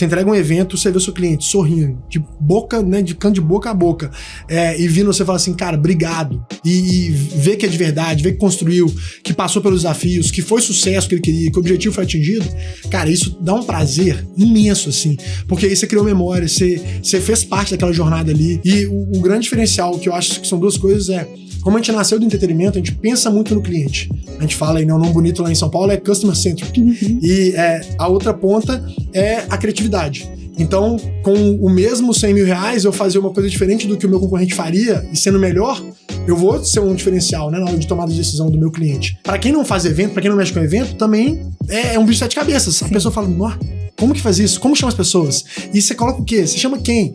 Você entrega um evento, você vê o seu cliente sorrindo, de boca, né, de canto de boca a boca, e vindo você fala assim, cara, obrigado, e vê que é de verdade, vê que construiu, que passou pelos desafios, que foi sucesso que ele queria, que o objetivo foi atingido, cara, isso dá um prazer imenso, assim, porque aí você criou memória, você fez parte daquela jornada ali, e o grande diferencial que eu acho que são duas coisas como a gente nasceu do entretenimento, a gente pensa muito no cliente. A gente fala aí, né, o nome bonito lá em São Paulo é customer centric. E a outra ponta é a criatividade. Então, com o mesmo 100 mil reais, eu fazer uma coisa diferente do que o meu concorrente faria, e sendo melhor, eu vou ser um diferencial, né, na hora de tomada de decisão do meu cliente. Para quem não faz evento, para quem não mexe com evento, também é um bicho de sete cabeças. Sim. A pessoa fala, como que faz isso? Como chama as pessoas? E você coloca o quê? Você chama quem?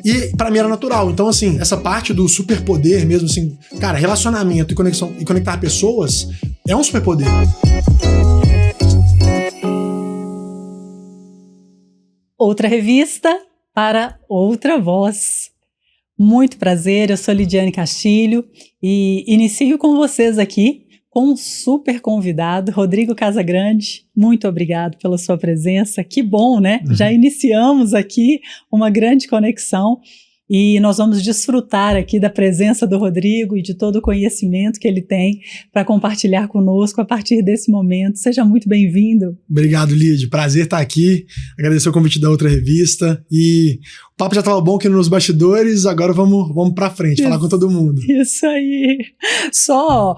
E pra mim era natural. Então, assim, essa parte do superpoder mesmo, assim, cara, relacionamento e conexão e conectar pessoas é um superpoder. Outra revista para outra voz. Muito prazer, eu sou Lidiane Castilho e inicio com vocês aqui com um super convidado, Rodrigo Casagrande. Muito obrigado pela sua presença. Que bom, né? Já iniciamos aqui uma grande conexão e nós vamos desfrutar aqui da presença do Rodrigo e de todo o conhecimento que ele tem para compartilhar conosco a partir desse momento. Seja muito bem-vindo. Obrigado, Lid. Prazer estar aqui. Agradecer o convite da outra revista. E o papo já estava bom aqui nos bastidores, agora vamos para frente, falar com todo mundo. Isso aí. Só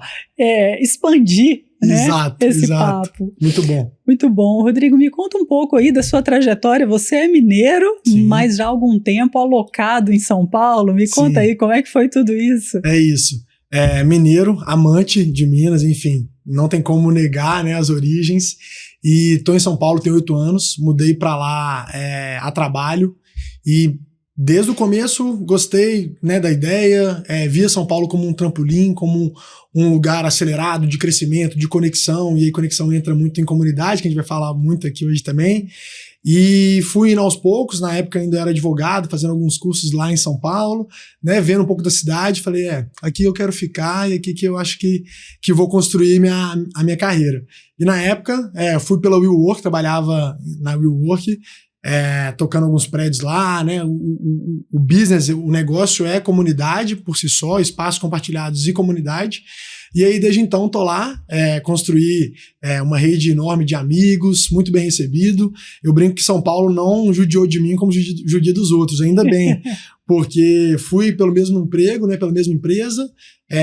expandir, né, esse papo. Muito bom. Muito bom. Rodrigo, me conta um pouco aí da sua trajetória. Você é mineiro, sim, mas já há algum tempo alocado em São Paulo. Me conta aí como é que foi tudo isso. É isso. Mineiro, amante de Minas, enfim, não tem como negar, né, as origens. E tô em São Paulo tem 8 anos, mudei para lá a trabalho e desde o começo gostei, né, da ideia, via São Paulo como um trampolim, como um lugar acelerado de crescimento, de conexão, e aí conexão entra muito em comunidade, que a gente vai falar muito aqui hoje também. E fui indo aos poucos, na época ainda era advogado, fazendo alguns cursos lá em São Paulo, né, vendo um pouco da cidade, falei, aqui eu quero ficar e aqui que eu acho que vou construir a minha carreira. E na época, fui pela WeWork, trabalhava na WeWork, tocando alguns prédios lá, né, o business, o negócio é comunidade por si só, espaços compartilhados e comunidade. E aí, desde então, tô lá, construí uma rede enorme de amigos, muito bem recebido. Eu brinco que São Paulo não judiou de mim como judia dos outros, ainda bem, porque fui pelo mesmo emprego, né, pela mesma empresa,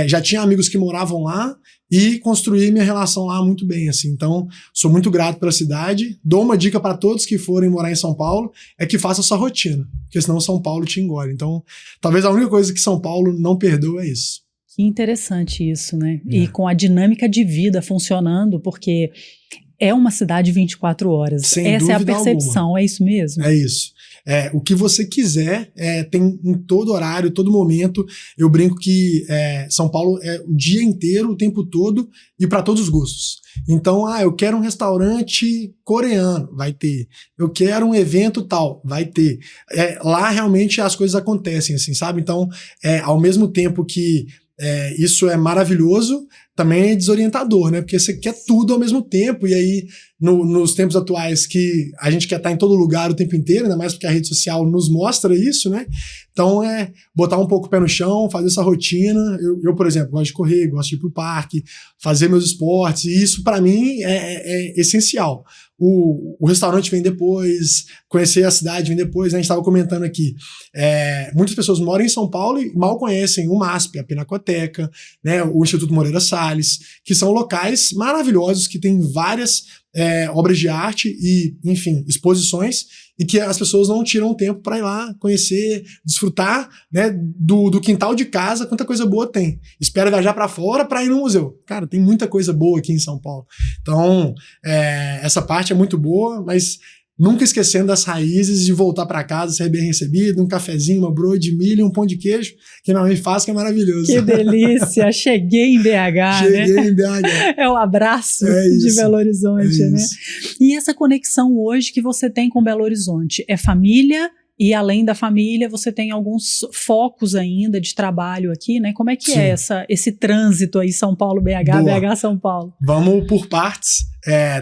já tinha amigos que moravam lá e construí minha relação lá muito bem, assim. Então, sou muito grato pela cidade. Dou uma dica para todos que forem morar em São Paulo, que faça a sua rotina, porque senão São Paulo te engole. Então, talvez a única coisa que São Paulo não perdoa é isso. Que interessante isso, né? E com a dinâmica de vida funcionando, porque é uma cidade 24 horas. Sem Essa é a dúvida percepção, alguma. É isso mesmo? É isso. O que você quiser, tem em todo horário, todo momento. Eu brinco que São Paulo é o dia inteiro, o tempo todo, e para todos os gostos. Então, eu quero um restaurante coreano, vai ter. Eu quero um evento tal, vai ter. Lá realmente as coisas acontecem, assim, sabe? Então, ao mesmo tempo que isso é maravilhoso, também é desorientador, né? Porque você quer tudo ao mesmo tempo, e aí nos tempos atuais que a gente quer estar em todo lugar o tempo inteiro, ainda mais porque a rede social nos mostra isso, né? Então botar um pouco o pé no chão, fazer essa rotina. Eu, por exemplo, gosto de correr, gosto de ir pro parque, fazer meus esportes, e isso para mim é essencial. O restaurante vem depois, conhecer a cidade vem depois, né? A gente estava comentando aqui. Muitas pessoas moram em São Paulo e mal conhecem o MASP, a Pinacoteca, né? O Instituto Moreira Salles, que são locais maravilhosos, que têm várias obras de arte e, enfim, exposições, e que as pessoas não tiram tempo para ir lá conhecer, desfrutar, né, do quintal de casa, quanta coisa boa tem. Espera viajar para fora para ir no museu. Cara, tem muita coisa boa aqui em São Paulo. Então, essa parte é muito boa, mas nunca esquecendo das raízes, de voltar para casa, ser bem recebido, um cafezinho, uma broa de milho, um pão de queijo, que minha mãe faz, que é maravilhoso. Que delícia! Cheguei em BH, Cheguei né? em BH. É o abraço de Belo Horizonte, né? E essa conexão hoje que você tem com Belo Horizonte, é família E além da família, você tem alguns focos ainda de trabalho aqui, né? Como é que é esse trânsito aí, São Paulo, BH, Boa. BH, São Paulo? Vamos por partes.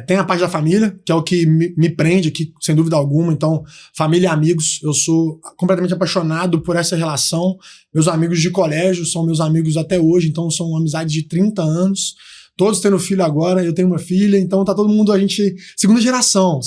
Tem a parte da família, que é o que me prende aqui, sem dúvida alguma. Então, família e amigos, eu sou completamente apaixonado por essa relação. Meus amigos de colégio são meus amigos até hoje, então são uma amizade de 30 anos. Todos tendo filho agora, eu tenho uma filha, então tá todo mundo, a gente, segunda geração,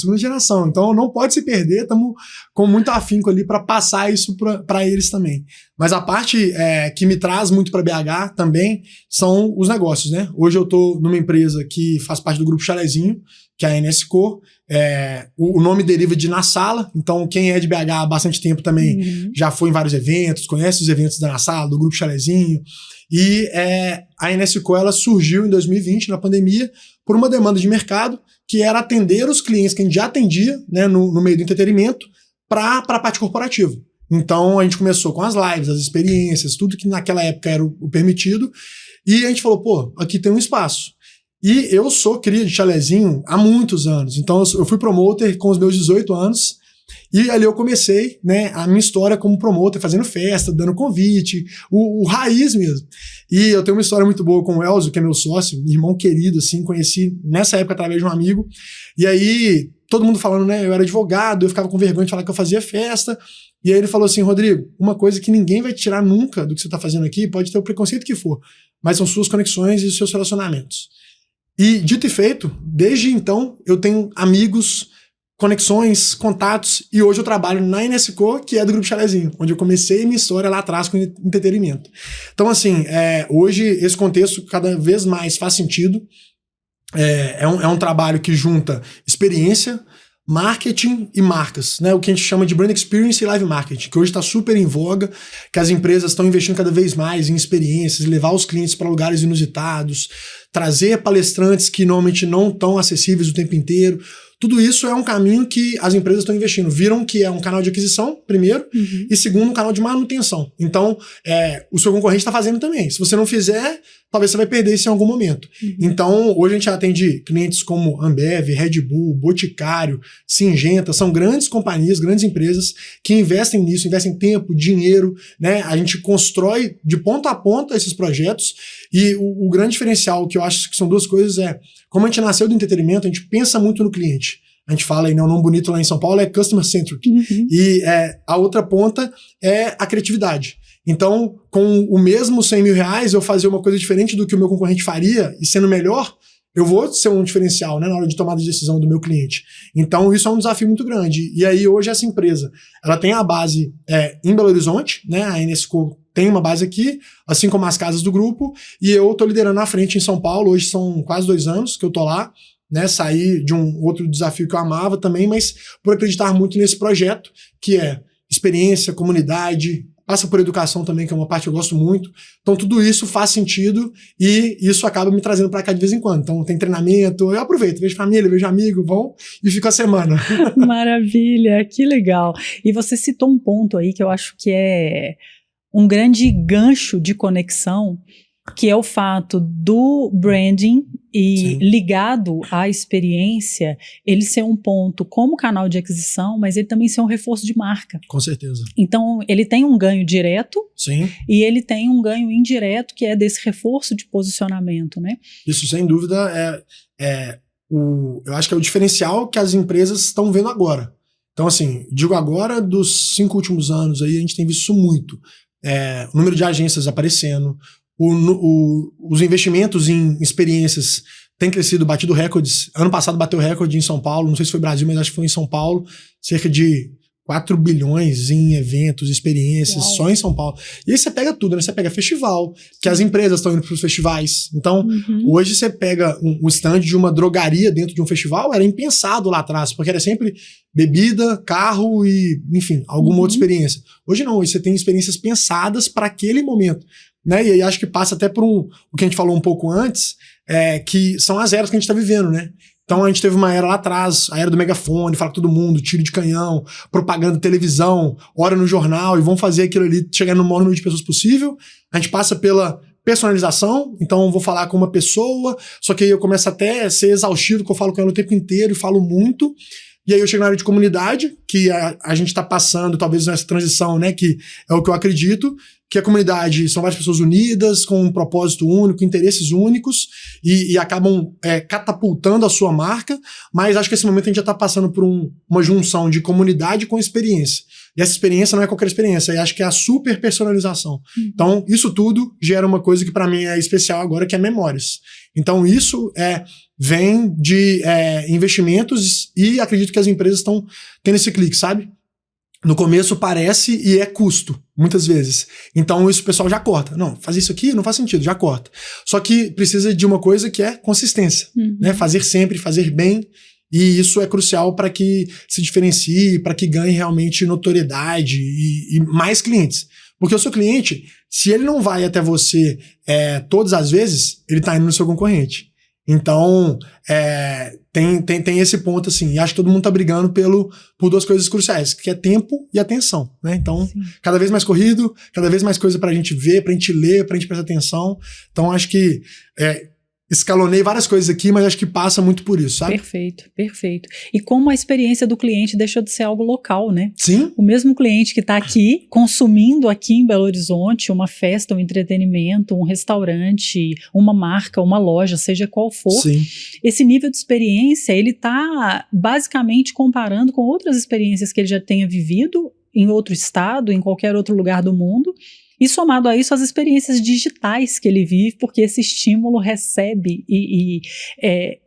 então não pode se perder, estamos com muito afinco ali para passar isso para eles também. Mas a parte que me traz muito para BH também são os negócios, né? Hoje eu tô numa empresa que faz parte do grupo Chalezinho, que é a NSCo, o nome deriva de Na Sala, então quem é de BH há bastante tempo também já foi em vários eventos, conhece os eventos da Na Sala, do grupo Chalezinho. E a NSCo ela surgiu em 2020, na pandemia, por uma demanda de mercado, que era atender os clientes que a gente já atendia, né, no meio do entretenimento, para a parte corporativa. Então a gente começou com as lives, as experiências, tudo que naquela época era o permitido, e a gente falou, pô, aqui tem um espaço. E eu sou cria de Chalezinho há muitos anos, então eu fui promoter com os meus 18 anos, e ali eu comecei, né, a minha história como promotor, fazendo festa, dando convite, o raiz mesmo. E eu tenho uma história muito boa com o Elzo, que é meu sócio, irmão querido, assim, conheci nessa época através de um amigo. E aí, todo mundo falando, né, eu era advogado, eu ficava com vergonha de falar que eu fazia festa. E aí ele falou assim, Rodrigo, uma coisa que ninguém vai tirar nunca do que você tá fazendo aqui, pode ter o preconceito que for, mas são suas conexões e os seus relacionamentos. E dito e feito, desde então, eu tenho amigos, conexões, contatos, e hoje eu trabalho na NSCo, que é do Grupo Chalezinho, onde eu comecei minha história lá atrás com entretenimento. Então, assim, hoje esse contexto cada vez mais faz sentido. É um trabalho que junta experiência, marketing e marcas, né? O que a gente chama de brand experience e live marketing, que hoje está super em voga, que as empresas estão investindo cada vez mais em experiências, levar os clientes para lugares inusitados, trazer palestrantes que normalmente não estão acessíveis o tempo inteiro. Tudo isso é um caminho que as empresas estão investindo. Viram que é um canal de aquisição, primeiro, e segundo, um canal de manutenção. Então, o seu concorrente está fazendo também. Se você não fizer, talvez você vai perder isso em algum momento. Então, hoje a gente atende clientes como Ambev, Red Bull, Boticário, Syngenta, são grandes companhias, grandes empresas que investem nisso, investem tempo, dinheiro, né? A gente constrói de ponta a ponta esses projetos, e o grande diferencial que eu acho que são duas coisas como a gente nasceu do entretenimento, a gente pensa muito no cliente. A gente fala aí, né, o nome bonito lá em São Paulo é customer centric. E a outra ponta é a criatividade. Então, com o mesmo 100 mil reais, eu fazer uma coisa diferente do que o meu concorrente faria, e sendo melhor, eu vou ser um diferencial, né, na hora de tomada de decisão do meu cliente. Então, isso é um desafio muito grande. E aí, hoje, essa empresa, ela tem a base em Belo Horizonte, né, a NSCo tem uma base aqui, assim como as casas do grupo, e eu tô liderando à frente em São Paulo. Hoje são quase 2 anos que eu tô lá, né, saí de um outro desafio que eu amava também, mas por acreditar muito nesse projeto, que é experiência, comunidade, passa por educação também, que é uma parte que eu gosto muito. Então tudo isso faz sentido e isso acaba me trazendo para cá de vez em quando. Então tem treinamento, eu aproveito, vejo família, vejo amigo, vão e fico a semana. Maravilha, que legal. E você citou um ponto aí que eu acho que é um grande gancho de conexão, que é o fato do branding e ligado à experiência, ele ser um ponto como canal de aquisição, mas ele também ser um reforço de marca. Com certeza. Então, ele tem um ganho direto. Sim. E ele tem um ganho indireto, que é desse reforço de posicionamento, né? Isso, sem dúvida, eu acho que é o diferencial que as empresas estão vendo agora. Então, assim, digo agora, dos 5 últimos anos, aí a gente tem visto isso muito. O número de agências aparecendo, os investimentos em experiências têm crescido, batido recordes. Ano passado bateu recorde em São Paulo, não sei se foi Brasil, mas acho que foi em São Paulo, cerca de 4 bilhões em eventos, experiências, só em São Paulo. E aí você pega tudo, né? Você pega festival, que as empresas estão indo para os festivais. Então, hoje você pega um stand de uma drogaria dentro de um festival, era impensado lá atrás, porque era sempre bebida, carro e, enfim, alguma outra experiência. Hoje não, hoje você tem experiências pensadas para aquele momento, né? E aí acho que passa até por o que a gente falou um pouco antes, que são as eras que a gente está vivendo, né? Então a gente teve uma era lá atrás, a era do megafone, fala com todo mundo, tiro de canhão, propaganda, televisão, hora no jornal, e vão fazer aquilo ali chegar no maior número de pessoas possível. A gente passa pela personalização, então eu vou falar com uma pessoa, só que aí eu começo até a ser exaustivo, que eu falo com ela o tempo inteiro e falo muito. E aí eu chego na área de comunidade, que a gente está passando, talvez nessa transição, né, que é o que eu acredito, que a comunidade são várias pessoas unidas, com um propósito único, interesses únicos, e acabam catapultando a sua marca, mas acho que esse momento a gente já está passando por uma junção de comunidade com experiência. E essa experiência não é qualquer experiência, eu acho que é a super personalização. Então, isso tudo gera uma coisa que para mim é especial agora, que é memórias. Então, isso vem de investimentos e acredito que as empresas estão tendo esse clique, sabe? No começo parece e é custo, muitas vezes. Então isso o pessoal já corta. Não, fazer isso aqui não faz sentido, já corta. Só que precisa de uma coisa que é consistência. Né? Fazer sempre, fazer bem. E isso é crucial para que se diferencie, para que ganhe realmente notoriedade e mais clientes. Porque o seu cliente, se ele não vai até você todas as vezes, ele está indo no seu concorrente. Então, tem esse ponto, assim, e acho que todo mundo tá brigando por duas coisas cruciais, que é tempo e atenção, né? Então, sim, cada vez mais corrido, cada vez mais coisa pra gente ver, pra gente ler, pra gente prestar atenção. Então, acho que escalonei várias coisas aqui, mas acho que passa muito por isso, sabe? Perfeito, perfeito. E como a experiência do cliente deixou de ser algo local, né? Sim. O mesmo cliente que está aqui, consumindo aqui em Belo Horizonte uma festa, um entretenimento, um restaurante, uma marca, uma loja, seja qual for, sim, esse nível de experiência, ele está basicamente comparando com outras experiências que ele já tenha vivido em outro estado, em qualquer outro lugar do mundo, e somado a isso as experiências digitais que ele vive, porque esse estímulo recebe e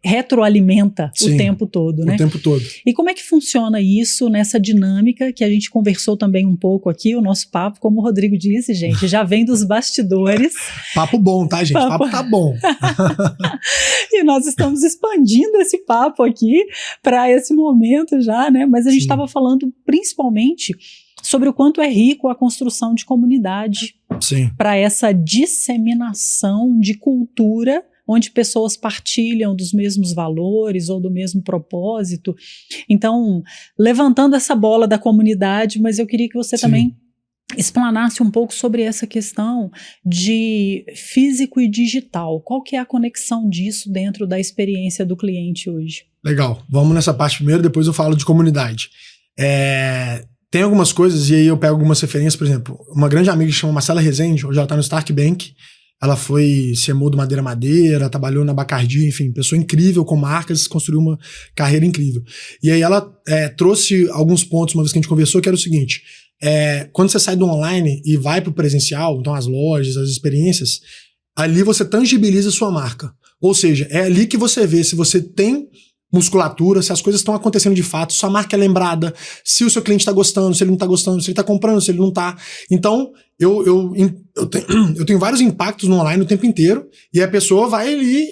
retroalimenta, sim, o tempo todo, né? O tempo todo. E como é que funciona isso nessa dinâmica que a gente conversou também um pouco aqui, o nosso papo, como o Rodrigo disse, gente, já vem dos bastidores. Papo bom, tá, gente? Papo tá bom. E nós estamos expandindo esse papo aqui para esse momento já, né? Mas a gente estava falando principalmente sobre o quanto é rico a construção de comunidade para essa disseminação de cultura onde pessoas partilham dos mesmos valores ou do mesmo propósito. Então, levantando essa bola da comunidade, mas eu queria que você também explanasse um pouco sobre essa questão de físico e digital. Qual que é a conexão disso dentro da experiência do cliente hoje? Legal, vamos nessa parte primeiro, depois eu falo de comunidade. Tem algumas coisas, e aí eu pego algumas referências, por exemplo, uma grande amiga que chama Marcela Rezende, hoje ela tá no Stark Bank, ela foi CMO do Madeira, trabalhou na Bacardi, enfim, pessoa incrível com marcas, construiu uma carreira incrível. E aí ela trouxe alguns pontos, uma vez que a gente conversou, que era o seguinte, quando você sai do online e vai pro presencial, então as lojas, as experiências, ali você tangibiliza a sua marca. Ou seja, é ali que você vê se você tem musculatura, se as coisas estão acontecendo de fato, sua marca é lembrada, se o seu cliente está gostando, se ele não está gostando, se ele está comprando, se ele não está. Então, eu tenho vários impactos no online o tempo inteiro, e a pessoa vai ali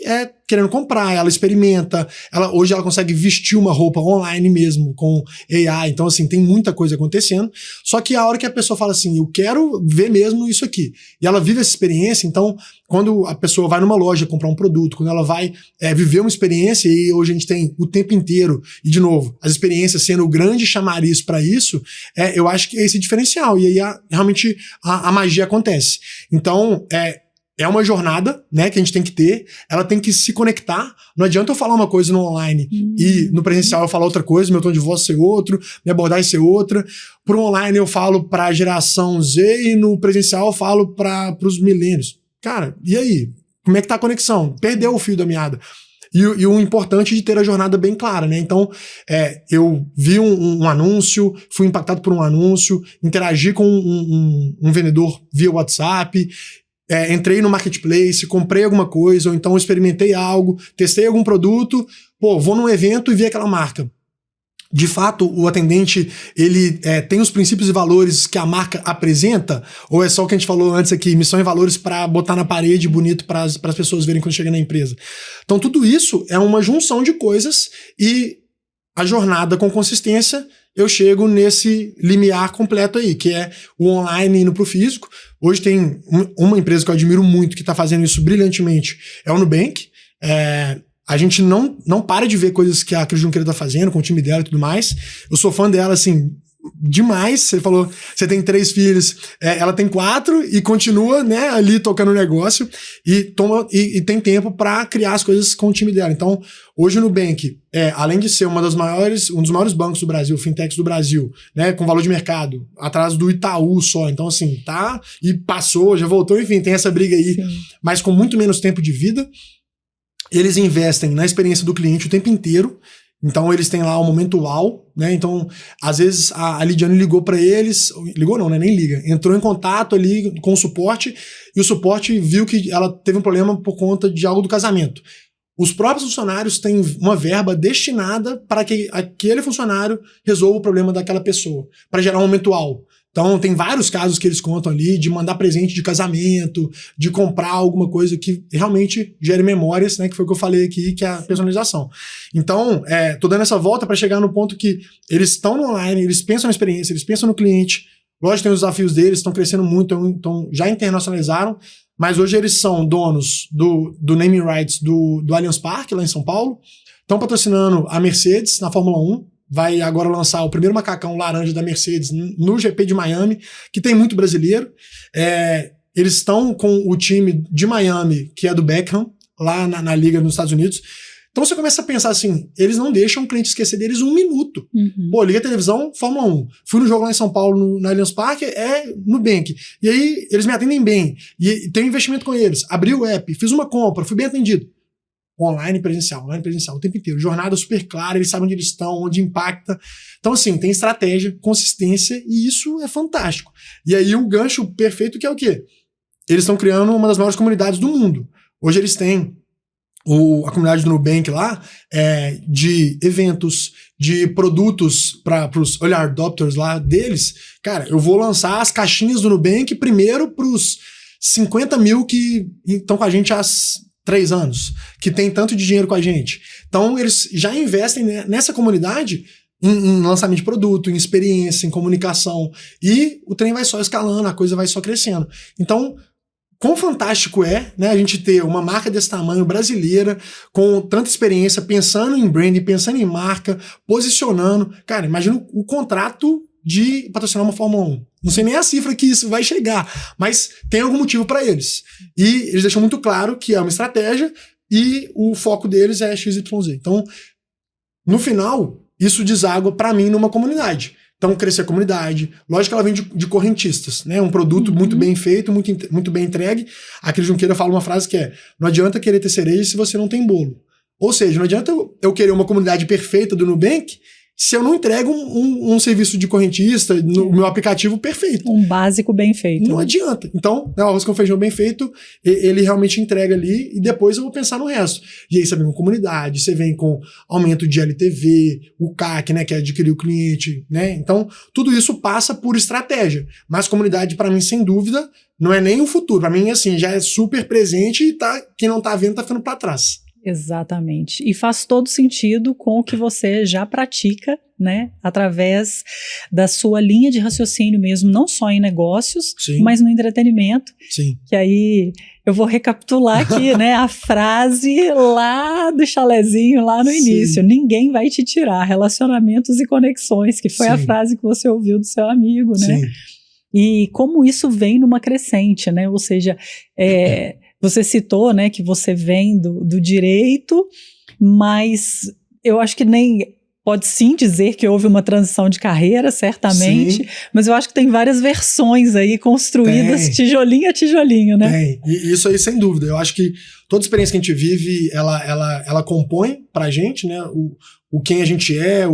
querendo comprar, ela experimenta, hoje ela consegue vestir uma roupa online mesmo, com AI, então assim, tem muita coisa acontecendo, só que a hora que a pessoa fala assim, eu quero ver mesmo isso aqui, e ela vive essa experiência, então quando a pessoa vai numa loja comprar um produto, quando ela vai viver uma experiência, e hoje a gente tem o tempo inteiro, e de novo, as experiências sendo o grande chamariz para isso, eu acho que é esse diferencial, e aí realmente a magia acontece. Então, é uma jornada, né, que a gente tem que ter, ela tem que se conectar, não adianta eu falar uma coisa no online e no presencial eu falar outra coisa, meu tom de voz ser outro, minha abordagem ser outra, pro online eu falo pra geração Z e no presencial eu falo pros milênios. Cara, e aí? Como é que tá a conexão? Perdeu o fio da meada. E o importante de ter a jornada bem clara, né? Então, eu vi um anúncio, fui impactado por um anúncio, interagi com um vendedor via WhatsApp, entrei no marketplace, comprei alguma coisa, ou então experimentei algo, testei algum produto, vou num evento e vi aquela marca. De fato, o atendente, ele tem os princípios e valores que a marca apresenta? Ou é só o que a gente falou antes aqui, missão e valores para botar na parede bonito para as pessoas verem quando chega na empresa? Então tudo isso é uma junção de coisas e a jornada com consistência, eu chego nesse limiar completo aí, que é o online indo pro físico. Hoje tem uma empresa que eu admiro muito que está fazendo isso brilhantemente, é o Nubank. A gente não para de ver coisas que a Cris Junqueira tá fazendo com o time dela e tudo mais. Eu sou fã dela, assim, demais. Você falou, você tem 3 filhos, ela tem 4 e continua, né, ali tocando o negócio e tem tempo para criar as coisas com o time dela. Então, hoje o Nubank, além de ser um dos maiores bancos do Brasil, fintechs do Brasil, né, com valor de mercado, atrás do Itaú só. Então, assim, tá, e passou, já voltou, enfim, tem essa briga aí, mas com muito menos tempo de vida. Eles investem na experiência do cliente o tempo inteiro. Então eles têm lá o momento uau, né? Então, às vezes a Lidiane ligou para eles, ligou não, né? Nem liga. Entrou em contato ali com o suporte e o suporte viu que ela teve um problema por conta de algo do casamento. Os próprios funcionários têm uma verba destinada para que aquele funcionário resolva o problema daquela pessoa, para gerar um momento uau. Então, tem vários casos que eles contam ali de mandar presente de casamento, de comprar alguma coisa que realmente gere memórias, né? Que foi o que eu falei aqui, que é a personalização. Então, tô dando essa volta para chegar no ponto que eles estão no online, eles pensam na experiência, eles pensam no cliente. Lógico, tem os desafios deles, estão crescendo muito, então já internacionalizaram, mas hoje eles são donos do naming rights do Allianz Parque, lá em São Paulo. Estão patrocinando a Mercedes na Fórmula 1. Vai agora lançar o primeiro macacão laranja da Mercedes no GP de Miami, que tem muito brasileiro. Eles estão com o time de Miami, que é do Beckham, lá na liga nos Estados Unidos. Então você começa a pensar assim, eles não deixam o cliente esquecer deles um minuto. Pô, liga a televisão, Fórmula 1. Fui no jogo lá em São Paulo, no Allianz Parque, Nubank. E aí eles me atendem bem. E tem um investimento com eles. Abri o app, fiz uma compra, fui bem atendido. Online e presencial, o tempo inteiro. Jornada super clara, eles sabem onde eles estão, onde impacta. Então, assim, tem estratégia, consistência, e isso é fantástico. E aí, um gancho perfeito que é o quê? Eles estão criando uma das maiores comunidades do mundo. Hoje eles têm a comunidade do Nubank lá, de eventos, de produtos para os early adopters lá deles. Cara, eu vou lançar as caixinhas do Nubank primeiro para os 50 mil que estão com a gente há 3 anos, que tem tanto de dinheiro com a gente. Então, eles já investem nessa comunidade em lançamento de produto, em experiência, em comunicação, e o trem vai só escalando, a coisa vai só crescendo. Então, quão fantástico né, a gente ter uma marca desse tamanho, brasileira, com tanta experiência, pensando em branding, pensando em marca, posicionando. Cara, imagina o contrato de patrocinar uma Fórmula 1. Não sei nem a cifra que isso vai chegar, mas tem algum motivo para eles. E eles deixam muito claro que é uma estratégia e o foco deles é XYZ. Então, no final, isso deságua para mim numa comunidade. Então, crescer a comunidade. Lógico que ela vem de correntistas, né? Um produto muito bem feito, muito bem entregue. A Cris Junqueira fala uma frase que é: não adianta querer ter cereja se você não tem bolo. Ou seja, não adianta eu querer uma comunidade perfeita do Nubank se eu não entrego um serviço de correntista no meu aplicativo perfeito. Um básico bem feito. Não adianta. Então, o arroz com feijão bem feito, ele realmente entrega ali e depois eu vou pensar no resto. E aí você vem com comunidade, você vem com aumento de LTV, o CAC, né, que é adquirir o cliente, né? Então, tudo isso passa por estratégia. Mas comunidade, para mim, sem dúvida, não é nem o futuro. Para mim, assim, já é super presente e quem não tá vendo tá ficando para trás. Exatamente. E faz todo sentido com o que você já pratica, né? Através da sua linha de raciocínio mesmo, não só em negócios, Sim. mas no entretenimento. Sim. Que aí eu vou recapitular aqui, né? A frase lá do chalezinho, lá no início. Ninguém vai te tirar relacionamentos e conexões, que foi a frase que você ouviu do seu amigo, né? Sim. E como isso vem numa crescente, né? Ou seja, você citou, né, que você vem do direito, mas eu acho que nem pode sim dizer que houve uma transição de carreira, certamente, mas eu acho que tem várias versões aí construídas tijolinho a tijolinho, né? Tem, e isso aí sem dúvida. Eu acho que toda experiência que a gente vive, ela compõe pra gente, né, o quem a gente é,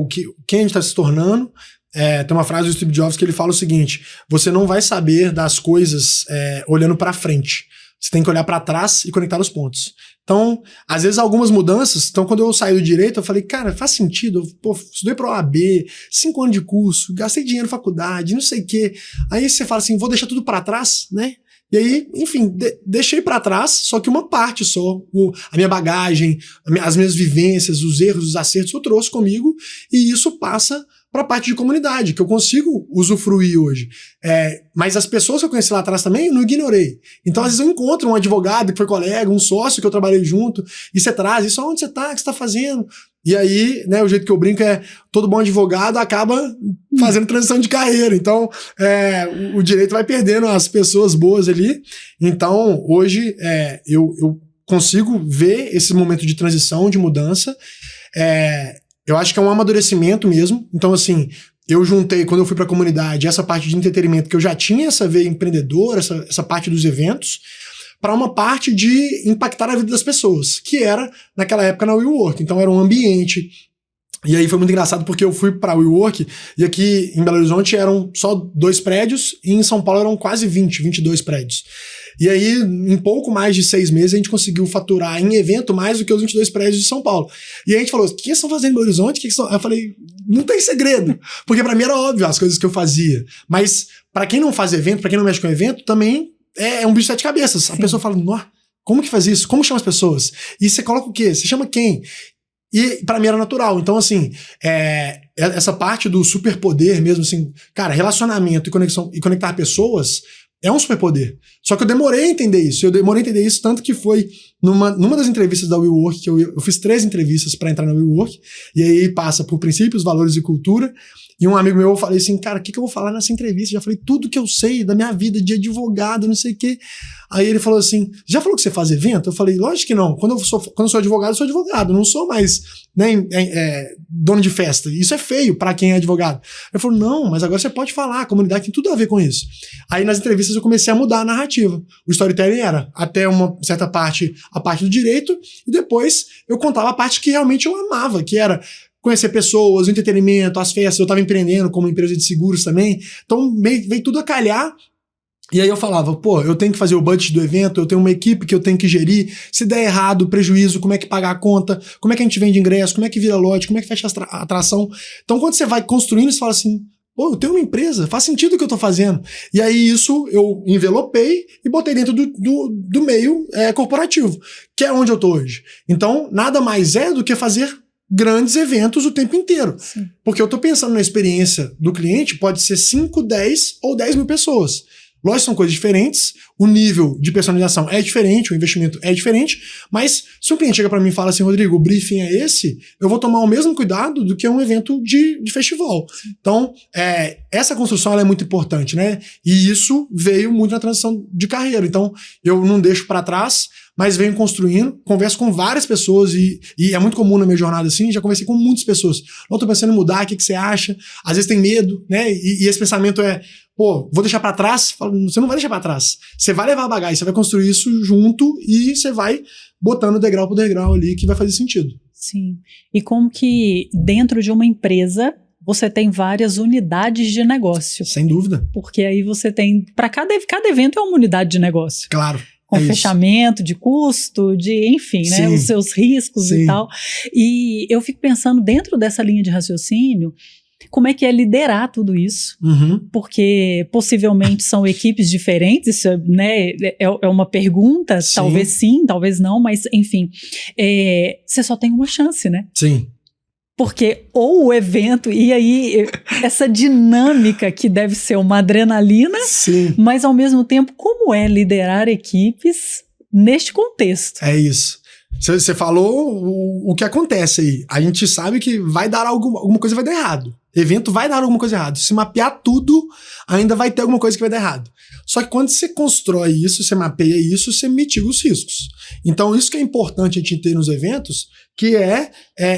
quem a gente tá se tornando. Tem uma frase do Steve Jobs que ele fala o seguinte: você não vai saber das coisas olhando pra frente. Você tem que olhar para trás e conectar os pontos. Então, às vezes, algumas mudanças. Então, quando eu saí do direito, eu falei, cara, faz sentido. Eu estudei para OAB, 5 anos de curso, gastei dinheiro na faculdade, não sei o quê. Aí você fala assim, vou deixar tudo para trás, né? E aí, enfim, deixei para trás, só que uma parte só. A minha bagagem, as minhas vivências, os erros, os acertos, eu trouxe comigo. E isso passa para a parte de comunidade, que eu consigo usufruir hoje. Mas as pessoas que eu conheci lá atrás também, eu não ignorei. Então, às vezes eu encontro um advogado que foi colega, um sócio que eu trabalhei junto, e você traz isso, onde você tá, o que você tá fazendo? E aí, né, o jeito que eu brinco é, todo bom advogado acaba fazendo transição de carreira. Então, o direito vai perdendo as pessoas boas ali. Então, hoje, eu consigo ver esse momento de transição, de mudança. Eu acho que é um amadurecimento mesmo. Então, assim, eu juntei, quando eu fui para a comunidade, essa parte de entretenimento, que eu já tinha essa veia empreendedora, essa parte dos eventos, para uma parte de impactar a vida das pessoas, que era, naquela época, na WeWork. Então, era um ambiente. E aí foi muito engraçado, porque eu fui para a WeWork, e aqui em Belo Horizonte eram só 2 prédios, e em São Paulo eram quase 22 prédios. E aí, em pouco mais de 6 meses, a gente conseguiu faturar em evento mais do que os 22 prédios de São Paulo. E aí a gente falou, o que vocês estão fazendo em Belo Horizonte? Eu falei, não tem segredo. Porque pra mim era óbvio as coisas que eu fazia. Mas pra quem não faz evento, pra quem não mexe com evento, também é um bicho de 7 cabeças. Sim. A pessoa fala, como que faz isso? Como chama as pessoas? E você coloca o quê? Você chama quem? E pra mim era natural. Então, assim, essa parte do superpoder mesmo, assim, cara, relacionamento e conexão e conectar pessoas é um superpoder. Só que eu demorei a entender isso. Tanto que foi numa das entrevistas da WeWork, que eu fiz 3 entrevistas para entrar na WeWork, e aí passa por princípios, valores e cultura. E um amigo meu, eu falei assim, cara, o que eu vou falar nessa entrevista? Já falei tudo que eu sei da minha vida de advogado, não sei o quê. Aí ele falou assim, já falou que você faz evento? Eu falei, lógico que não. Quando eu sou advogado, eu sou advogado. Não sou mais dono de festa. Isso é feio para quem é advogado. Ele falou, não, mas agora você pode falar, a comunidade tem tudo a ver com isso. Aí nas entrevistas eu comecei a mudar a narrativa. O storytelling era, até uma certa parte, a parte do direito, e depois eu contava a parte que realmente eu amava, que era conhecer pessoas, o entretenimento, as festas. Eu estava empreendendo como empresa de seguros também. Então veio tudo a calhar. E aí eu falava, pô, eu tenho que fazer o budget do evento, eu tenho uma equipe que eu tenho que gerir. Se der errado, prejuízo, como é que pagar a conta, como é que a gente vende ingresso, como é que vira lote, como é que fecha a atração. Então quando você vai construindo, você fala assim, pô, eu tenho uma empresa, faz sentido o que eu tô fazendo. E aí isso eu envelopei e botei dentro do meio corporativo, que é onde eu tô hoje. Então nada mais é do que fazer grandes eventos o tempo inteiro. Sim. Porque eu tô pensando na experiência do cliente, pode ser 5, 10 ou 10 mil pessoas. Lógico, são coisas diferentes, o nível de personalização é diferente, o investimento é diferente, mas se um cliente chega para mim e fala assim, Rodrigo, o briefing é esse, eu vou tomar o mesmo cuidado do que um evento de festival. Então, essa construção ela é muito importante, né? E isso veio muito na transição de carreira. Então, eu não deixo para trás, mas venho construindo, converso com várias pessoas e é muito comum na minha jornada assim, já conversei com muitas pessoas. Não tô pensando em mudar, o que você acha? Às vezes tem medo, né? E esse pensamento pô, vou deixar pra trás? Você não vai deixar pra trás. Você vai levar a bagagem, você vai construir isso junto e você vai botando degrau por degrau ali que vai fazer sentido. Sim. E como que dentro de uma empresa você tem várias unidades de negócio. Sem dúvida. Porque aí você tem, para cada evento é uma unidade de negócio. Claro. Com fechamento de custo, enfim, né, os seus riscos e tal. E eu fico pensando dentro dessa linha de raciocínio, como é que é liderar tudo isso? Porque possivelmente são equipes diferentes, isso, né, é uma pergunta, talvez sim, talvez não, mas enfim, você só tem uma chance, né? Sim. Porque ou o evento, e aí essa dinâmica que deve ser uma adrenalina, sim, mas ao mesmo tempo, como é liderar equipes neste contexto? É isso. Você falou o que acontece aí. A gente sabe que vai dar alguma coisa vai dar errado. Evento vai dar alguma coisa errada. Se mapear tudo, ainda vai ter alguma coisa que vai dar errado. Só que quando você constrói isso, você mapeia isso, você mitiga os riscos. Então isso que é importante a gente ter nos eventos, que é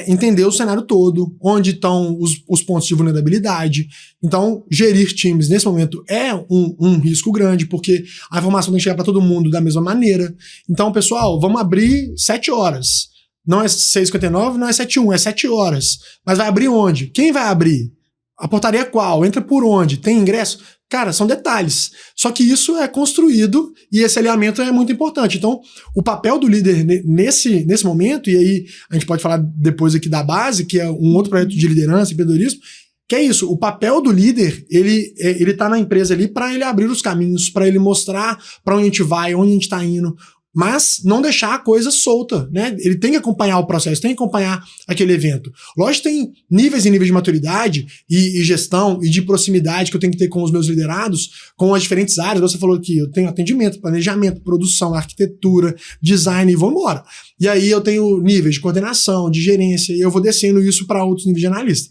entender o cenário todo, onde estão os pontos de vulnerabilidade. Então gerir times nesse momento é um risco grande, porque a informação tem que chegar para todo mundo da mesma maneira. Então, pessoal, vamos abrir 7 horas. Não é 6h59, não é 7h01, é 7 horas. Mas vai abrir onde? Quem vai abrir? A portaria qual? Entra por onde? Tem ingresso? Cara, são detalhes. Só que isso é construído e esse alinhamento é muito importante. Então, o papel do líder nesse momento, e aí a gente pode falar depois aqui da base, que é um outro projeto de liderança e empreendedorismo, que é isso, o papel do líder, ele tá na empresa ali para ele abrir os caminhos, para ele mostrar para onde a gente vai, onde a gente tá indo, mas não deixar a coisa solta, né? Ele tem que acompanhar o processo, tem que acompanhar aquele evento. Lógico que tem níveis e níveis de maturidade e gestão e de proximidade que eu tenho que ter com os meus liderados, com as diferentes áreas. Você falou que eu tenho atendimento, planejamento, produção, arquitetura, design e vou embora. E aí eu tenho níveis de coordenação, de gerência, e eu vou descendo isso para outros níveis de analista.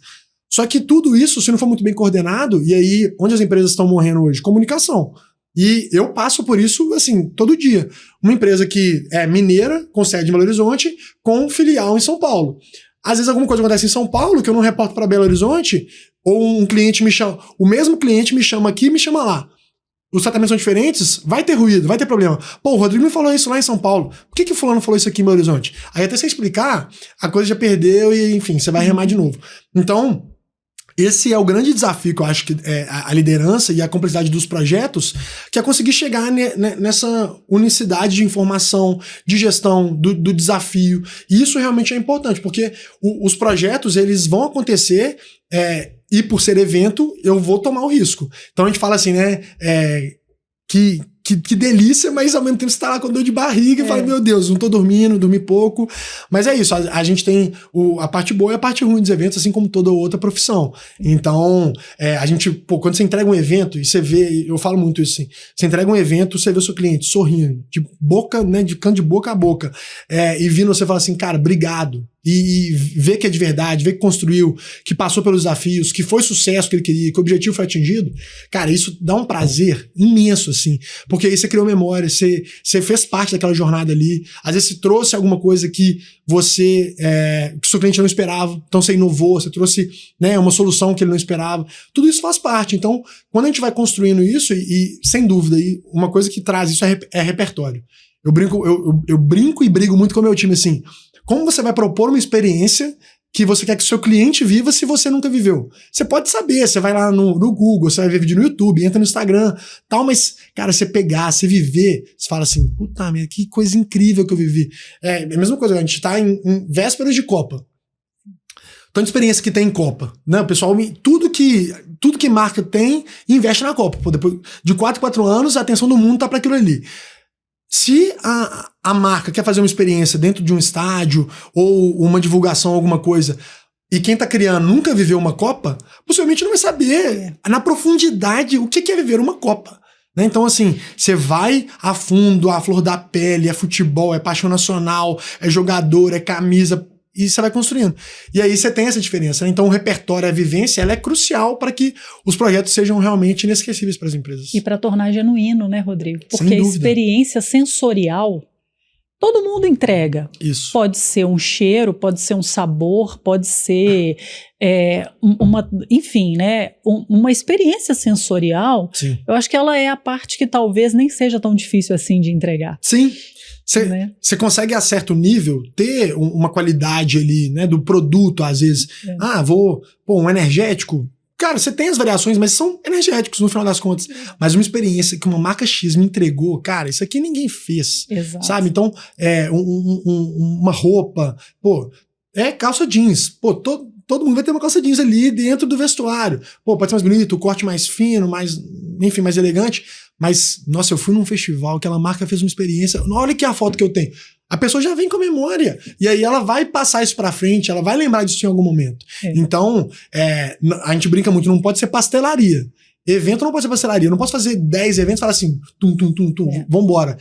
Só que tudo isso, se não for muito bem coordenado, e aí onde as empresas estão morrendo hoje? Comunicação. E eu passo por isso, assim, todo dia. Uma empresa que é mineira, com sede em Belo Horizonte, com filial em São Paulo. Às vezes alguma coisa acontece em São Paulo, que eu não reporto para Belo Horizonte, ou um cliente me chama, o mesmo cliente me chama aqui e me chama lá. Os tratamentos são diferentes, vai ter ruído, vai ter problema. Pô, o Rodrigo me falou isso lá em São Paulo. Por que o fulano falou isso aqui em Belo Horizonte? Aí até você explicar, a coisa já perdeu e, enfim, você vai remar de novo. Então, esse é o grande desafio que eu acho que é a liderança e a complexidade dos projetos, que é conseguir chegar nessa unicidade de informação, de gestão, do desafio. E isso realmente é importante, porque os projetos eles vão acontecer e por ser evento, eu vou tomar o risco. Então a gente fala assim, né, que delícia, mas ao mesmo tempo você tá lá com dor de barriga e fala, meu Deus, não tô dormindo, dormi pouco. Mas é isso, a gente tem a parte boa e a parte ruim dos eventos, assim como toda outra profissão. Então, a gente, quando você entrega um evento, e você vê, eu falo muito isso assim, você entrega um evento, você vê o seu cliente sorrindo, de boca, né, de canto de boca a boca, e vindo você fala assim, cara, obrigado. E ver que é de verdade, ver que construiu, que passou pelos desafios, que foi sucesso que ele queria, que o objetivo foi atingido, cara, isso dá um prazer imenso, assim, porque aí você criou memória, você fez parte daquela jornada ali, às vezes você trouxe alguma coisa que você, que o seu cliente não esperava, então você inovou, você trouxe, né, uma solução que ele não esperava, tudo isso faz parte. Então, quando a gente vai construindo isso, e sem dúvida, uma coisa que traz isso é repertório. Eu brinco e brigo muito com o meu time, assim, como você vai propor uma experiência que você quer que o seu cliente viva se você nunca viveu? Você pode saber, você vai lá no Google, você vai ver vídeo no YouTube, entra no Instagram, tal, mas, cara, você pegar, você viver, você fala assim, puta merda, que coisa incrível que eu vivi. É a mesma coisa, a gente tá em vésperas de Copa. Tanta experiência que tem em Copa, né? O pessoal, tudo que marca tem, investe na Copa. Pô, depois de 4 em 4 anos, a atenção do mundo tá para aquilo ali. Se a marca quer fazer uma experiência dentro de um estádio ou uma divulgação, alguma coisa, e quem tá criando nunca viveu uma Copa, possivelmente não vai saber na profundidade o que é viver uma Copa. Né? Então, assim, você vai a fundo, a flor da pele, é futebol, é paixão nacional, é jogador, é camisa, e você vai construindo. E aí você tem essa diferença. Né? Então o repertório, a vivência, ela é crucial para que os projetos sejam realmente inesquecíveis para as empresas. E para tornar genuíno, né, Rodrigo? Porque a experiência sensorial, todo mundo entrega. Isso. Pode ser um cheiro, pode ser um sabor, pode ser enfim, né? Uma experiência sensorial. Sim. Eu acho que ela é a parte que talvez nem seja tão difícil assim de entregar. Sim. Você consegue a certo nível ter uma qualidade ali, né, do produto, às vezes. Um energético. Cara, você tem as variações, mas são energéticos no final das contas. Mas uma experiência que uma marca X me entregou, cara, isso aqui ninguém fez. Exato. Sabe? Então, uma roupa, calça jeans. Todo mundo vai ter uma calça jeans ali dentro do vestuário. Pode ser mais bonito, o corte mais fino, mais elegante. Mas, nossa, eu fui num festival, aquela marca fez uma experiência. Olha aqui a foto que eu tenho. A pessoa já vem com a memória. E aí ela vai passar isso pra frente, ela vai lembrar disso em algum momento. Então, a gente brinca muito, não pode ser pastelaria. Evento não pode ser pastelaria. Eu não posso fazer 10 eventos e falar assim, vambora.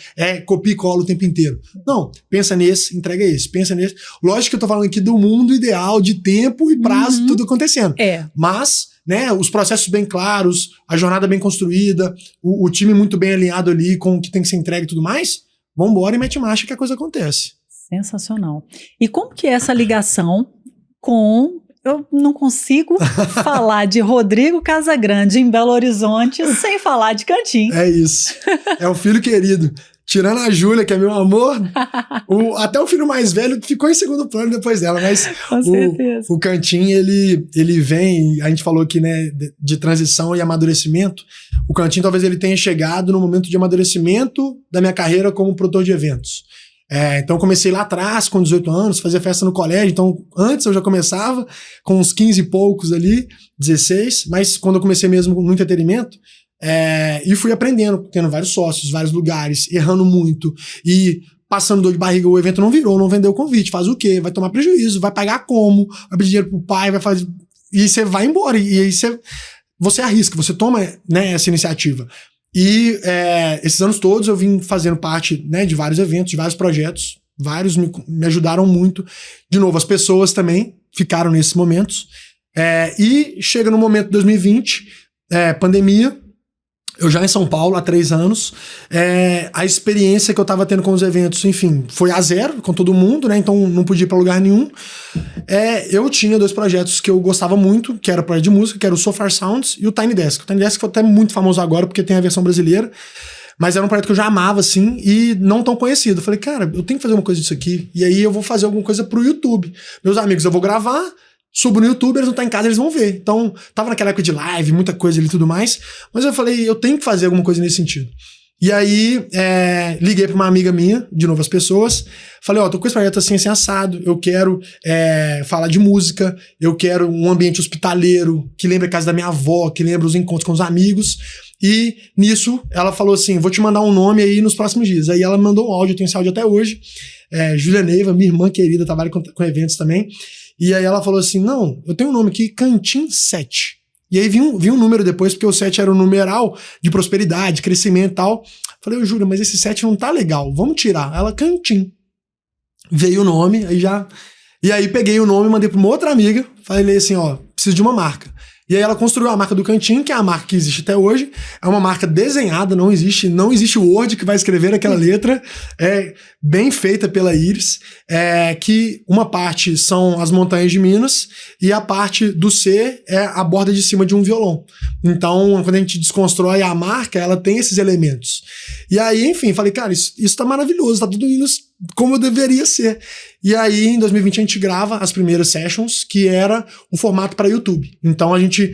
Copia e cola o tempo inteiro. Não, pensa nesse, entrega esse, pensa nesse. Lógico que eu tô falando aqui do mundo ideal, de tempo e prazo, tudo acontecendo. Mas, né, os processos bem claros, a jornada bem construída, o time muito bem alinhado ali com o que tem que ser entregue e tudo mais, vambora e mete marcha que a coisa acontece. Sensacional. E como que é essa ligação com... Eu não consigo falar de Rodrigo Casagrande em Belo Horizonte sem falar de Cantim. É isso. É o filho querido. Tirando a Júlia, que é meu amor, até o filho mais velho ficou em segundo plano depois dela, mas com certeza. O Cantim, ele vem, a gente falou aqui, né, de transição e amadurecimento. O Cantim talvez ele tenha chegado no momento de amadurecimento da minha carreira como produtor de eventos. Então eu comecei lá atrás, com 18 anos, fazia festa no colégio, então antes eu já começava com uns 15 e poucos ali, 16, mas quando eu comecei mesmo no entretenimento, E fui aprendendo, tendo vários sócios, vários lugares, errando muito e passando dor de barriga. O evento não virou, não vendeu o convite. Faz o quê? Vai tomar prejuízo, vai pagar como? Vai pedir dinheiro pro pai, vai fazer... E você vai embora. E aí você arrisca, você toma, né, essa iniciativa. E esses anos todos eu vim fazendo parte, né, de vários eventos, de vários projetos. Vários me ajudaram muito. De novo, as pessoas também ficaram nesses momentos. E chega no momento de 2020, pandemia, eu já em São Paulo há 3 anos, a experiência que eu tava tendo com os eventos, enfim, foi a zero com todo mundo, né? Então não podia ir pra lugar nenhum. Eu tinha 2 projetos que eu gostava muito, que era o projeto de música, que era o So Far Sounds e o Tiny Desk. O Tiny Desk foi até muito famoso agora, porque tem a versão brasileira, mas era um projeto que eu já amava, assim, e não tão conhecido. Eu falei, cara, eu tenho que fazer uma coisa disso aqui, e aí eu vou fazer alguma coisa pro YouTube. Meus amigos, eu vou gravar, subo no YouTube, eles não estão em casa, eles vão ver. Então, tava naquela época de live, muita coisa ali e tudo mais, mas eu falei, eu tenho que fazer alguma coisa nesse sentido. E aí, liguei pra uma amiga minha, de novo as pessoas, falei, tô com esse projeto assim assado, eu quero falar de música, eu quero um ambiente hospitaleiro, que lembre a casa da minha avó, que lembre os encontros com os amigos, e nisso, ela falou assim, vou te mandar um nome aí nos próximos dias. Aí ela mandou um áudio, eu tenho esse áudio até hoje, Júlia Neiva, minha irmã querida, trabalha com eventos também, e aí ela falou assim, não, eu tenho um nome aqui, Cantim 7. E aí vi um número depois, porque o 7 era o numeral de prosperidade, crescimento e tal. Falei, Júlia, mas esse 7 não tá legal, vamos tirar. Ela, Cantim. Veio o nome, aí já... E aí peguei o nome, mandei pra uma outra amiga, falei assim, preciso de uma marca. E aí ela construiu a marca do Cantim, que é a marca que existe até hoje. É uma marca desenhada, não existe o Word que vai escrever aquela letra. É bem feita pela Iris. Que uma parte são as montanhas de Minas e a parte do C é a borda de cima de um violão. Então, quando a gente desconstrói a marca, ela tem esses elementos. E aí, enfim, falei, cara, isso tá maravilhoso, tá tudo indo como deveria ser. E aí, em 2020, a gente grava as primeiras sessions, que era o formato para YouTube. Então, a gente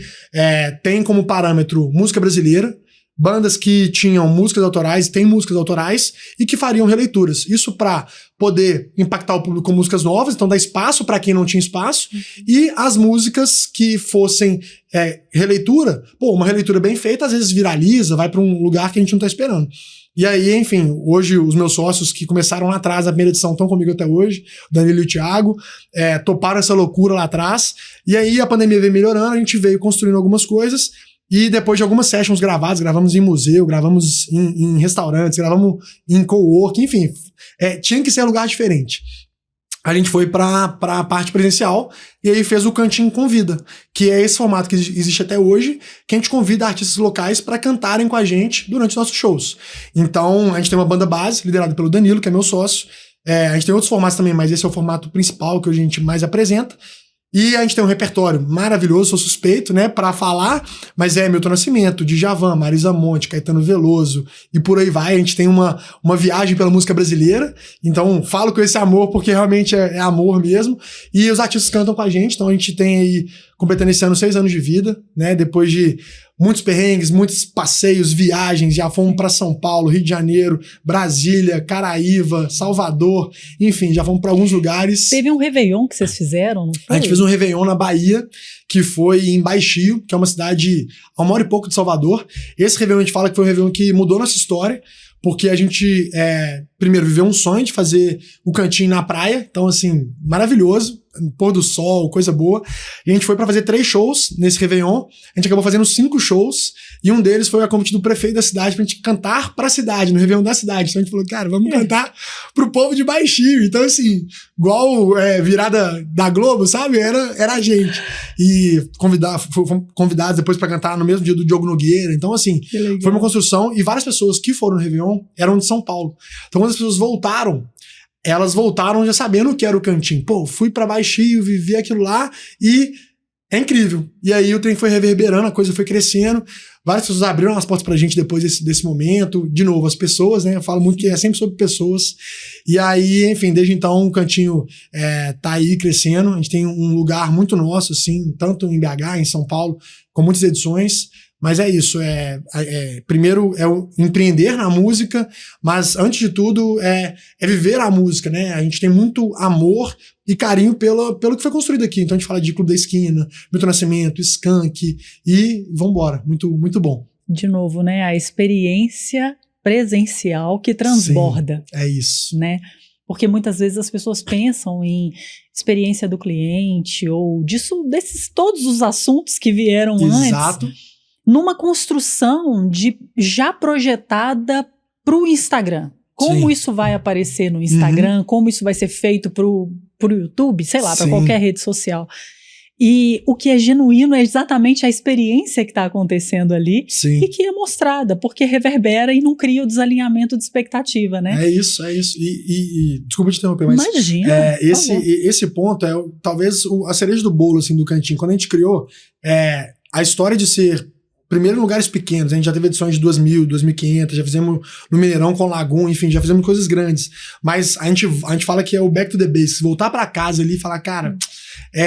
tem como parâmetro música brasileira, bandas que tinham músicas autorais, tem músicas autorais, e que fariam releituras. Isso para poder impactar o público com músicas novas, então dar espaço para quem não tinha espaço, e as músicas que fossem releitura, uma releitura bem feita, às vezes viraliza, vai para um lugar que a gente não tá esperando. E aí, enfim, hoje os meus sócios que começaram lá atrás, a primeira edição, estão comigo até hoje, o Danilo e o Thiago, toparam essa loucura lá atrás, e aí a pandemia veio melhorando, a gente veio construindo algumas coisas, e depois de algumas sessions gravadas, gravamos em museu, gravamos em restaurantes, gravamos em cowork, enfim, tinha que ser um lugar diferente. A gente foi pra parte presencial e aí fez o Cantim Convida, que é esse formato que existe até hoje, que a gente convida artistas locais para cantarem com a gente durante os nossos shows. Então, a gente tem uma banda base, liderada pelo Danilo, que é meu sócio. A gente tem outros formatos também, mas esse é o formato principal que a gente mais apresenta. E a gente tem um repertório maravilhoso, sou suspeito, né, pra falar, mas Milton Nascimento, Djavan, Marisa Monte, Caetano Veloso, e por aí vai. A gente tem uma viagem pela música brasileira, então falo com esse amor porque realmente é amor mesmo, e os artistas cantam com a gente, então a gente tem aí, completando esse ano, 6 anos de vida, né, depois de muitos perrengues, muitos passeios, viagens, já fomos para São Paulo, Rio de Janeiro, Brasília, Caraíva, Salvador, enfim, já fomos para alguns lugares. Teve um Réveillon que vocês fizeram, não foi? A gente fez um Réveillon na Bahia, que foi em Baixio, que é uma cidade a 1 hora e pouco de Salvador. Esse Réveillon a gente fala que foi um Réveillon que mudou nossa história, porque a gente, primeiro, viveu um sonho de fazer o Cantinho na praia, então, assim, maravilhoso, pôr do sol, coisa boa. E a gente foi pra fazer 3 shows nesse Réveillon, a gente acabou fazendo 5 shows, e um deles foi a convite do prefeito da cidade pra gente cantar pra cidade, no Réveillon da cidade. Então a gente falou, cara, vamos cantar pro povo de Baixio. Então, assim, igual virada da Globo, sabe? Era a gente. E fomos convidados depois pra cantar no mesmo dia do Diogo Nogueira. Então, assim, foi uma construção, e várias pessoas que foram no Réveillon eram de São Paulo. Então, quando as pessoas voltaram, elas voltaram já sabendo o que era o Cantinho. Fui pra Baixio, vivi aquilo lá e é incrível. E aí o trem foi reverberando, a coisa foi crescendo. Várias pessoas abriram as portas pra gente depois desse momento. De novo, as pessoas, né? Eu falo muito que é sempre sobre pessoas. E aí, enfim, desde então o Cantinho tá aí crescendo. A gente tem um lugar muito nosso, assim, tanto em BH, em São Paulo, com muitas edições. Mas é isso, primeiro é o empreender na música, mas antes de tudo é viver a música, né? A gente tem muito amor e carinho pelo que foi construído aqui. Então a gente fala de Clube da Esquina, Milton Nascimento, Skank e vambora, muito, muito bom. de novo, né, a experiência presencial que transborda. Sim, é isso. Né? Porque muitas vezes as pessoas pensam em experiência do cliente ou desses todos os assuntos que vieram Exato. antes, numa construção já projetada para o Instagram. Como isso vai aparecer no Instagram, como isso vai ser feito para o YouTube, sei lá, para qualquer rede social. E o que é genuíno é exatamente a experiência que está acontecendo ali e que é mostrada, porque reverbera e não cria o desalinhamento de expectativa, né? É isso. E desculpa te interromper, mas imagina, esse ponto é talvez a cereja do bolo assim, do Cantinho. Quando a gente criou a história de ser primeiro em lugares pequenos, a gente já teve edições de 2.000, 2.500, já fizemos no Mineirão com Lagoon, enfim, já fizemos coisas grandes. Mas a gente fala que é o back to the basics, voltar para casa ali e falar, cara,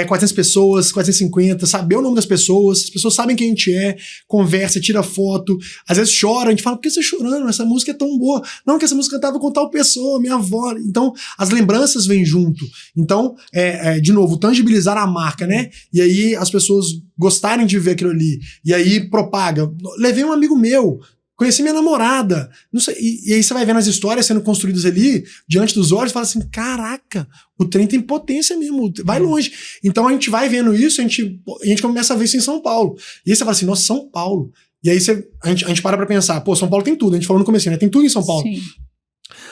400 pessoas, 450, saber o nome das pessoas, as pessoas sabem quem a gente é, conversa, tira foto, às vezes chora, a gente fala, por que você tá chorando? Essa música é tão boa. Não, que essa música cantava com tal pessoa, minha avó. Então, as lembranças vêm junto. Então, de novo, tangibilizar a marca, né? E aí as pessoas gostarem de ver aquilo ali. E aí propaga. Levei um amigo meu, conheci minha namorada, não sei, e aí você vai vendo as histórias sendo construídas ali, diante dos olhos, e fala assim, caraca, o trem tem potência mesmo, vai longe. Então a gente vai vendo isso, a gente começa a ver isso em São Paulo. E aí você fala assim, nossa, São Paulo. E aí a gente para pra pensar, pô, São Paulo tem tudo, a gente falou no começo, né? Tem tudo em São Paulo. Sim.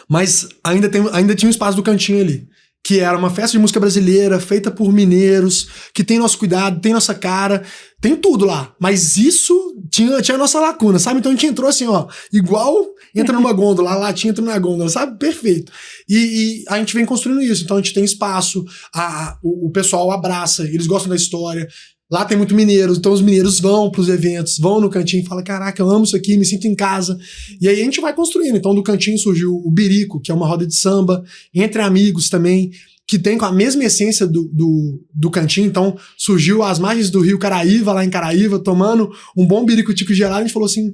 Mas ainda tinha um espaço do Cantinho ali, que era uma festa de música brasileira, feita por mineiros, que tem nosso cuidado, tem nossa cara, tem tudo lá. Mas isso tinha a nossa lacuna, sabe? Então a gente entrou assim, ó, igual entra numa gôndola, a latinha entra na gôndola, sabe? Perfeito. E a gente vem construindo isso. Então a gente tem espaço, o pessoal abraça, eles gostam da história. Lá tem muito mineiros, então os mineiros vão pros eventos, vão no Cantinho e falam, caraca, eu amo isso aqui, me sinto em casa. E aí a gente vai construindo. Então do Cantinho surgiu o Birico, que é uma roda de samba, entre amigos também, que tem com a mesma essência do Cantinho. Então surgiu às margens do Rio Caraíva, lá em Caraíva, tomando um bom biricutico gelado, a gente falou assim,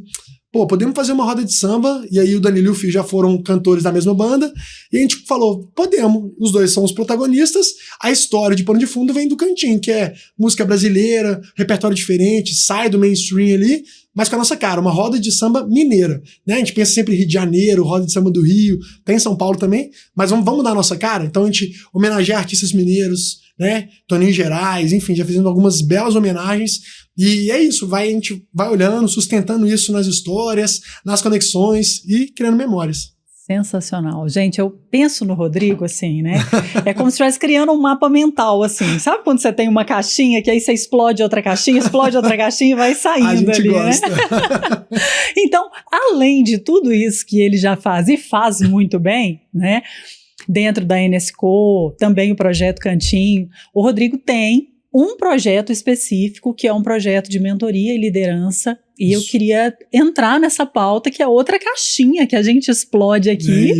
pô, podemos fazer uma roda de samba? E aí o Danilo e o Fih já foram cantores da mesma banda, e a gente falou, podemos, os dois são os protagonistas, a história de pano de fundo vem do Cantinho, que é música brasileira, repertório diferente, sai do mainstream ali, mas com a nossa cara, uma roda de samba mineira, né? A gente pensa sempre em Rio de Janeiro, roda de samba do Rio, tem São Paulo também, mas vamos dar a nossa cara? Então a gente homenageia artistas mineiros, né? Toninho Gerais, enfim, já fizemos algumas belas homenagens, e é isso, a gente vai olhando, sustentando isso nas histórias, nas conexões e criando memórias. Sensacional. Gente, eu penso no Rodrigo assim, né? É como se estivesse criando um mapa mental, assim. Sabe quando você tem uma caixinha que aí você explode outra caixinha e vai saindo a gente ali, gosta. Né? Então, além de tudo isso que ele já faz e faz muito bem, né? Dentro da NSCo, também o projeto Cantinho, o Rodrigo tem um projeto específico, que é um projeto de mentoria e liderança, e eu queria entrar nessa pauta, que é outra caixinha que a gente explode aqui,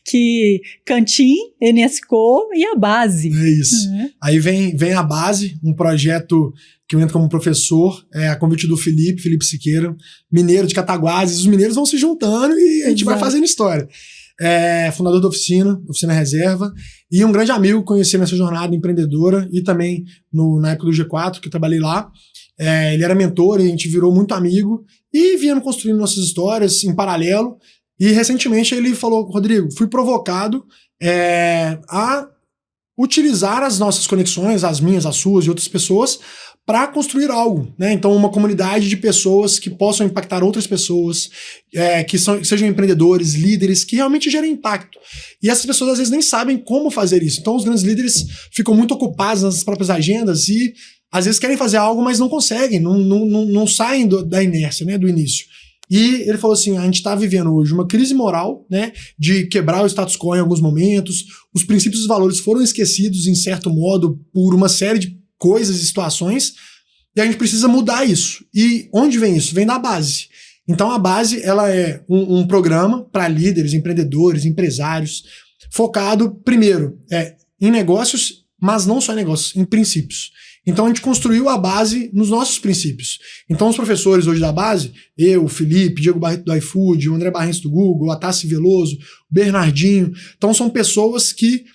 que Cantinho, NSCo e a base. É isso. Aí vem a base, um projeto que eu entro como professor, a convite do Felipe Siqueira, mineiro de Cataguases, os mineiros vão se juntando e a gente vai fazendo história. Fundador da Oficina Reserva, e um grande amigo que conheci nessa jornada empreendedora e também na época do G4, que eu trabalhei lá. Ele era mentor e a gente virou muito amigo e viemos construindo nossas histórias em paralelo. E recentemente ele falou, Rodrigo, fui provocado a utilizar as nossas conexões, as minhas, as suas e outras pessoas, para construir algo, né? Então uma comunidade de pessoas que possam impactar outras pessoas, que sejam empreendedores, líderes, que realmente gerem impacto. E essas pessoas às vezes nem sabem como fazer isso. Então os grandes líderes ficam muito ocupados nas próprias agendas e às vezes querem fazer algo, mas não conseguem, não saem da inércia, né, do início. E ele falou assim, a gente está vivendo hoje uma crise moral, né, de quebrar o status quo em alguns momentos, os princípios e os valores foram esquecidos em certo modo por uma série de coisas e situações, e a gente precisa mudar isso. E onde vem isso? Vem da base. Então a base, ela é um programa para líderes, empreendedores, empresários, focado, primeiro, em negócios, mas não só em negócios, em princípios. Então a gente construiu a base nos nossos princípios. Então os professores hoje da base, eu, o Felipe, Diego Barreto do iFood, o André Barrense do Google, a Tassi Veloso, o Bernardinho, então são pessoas que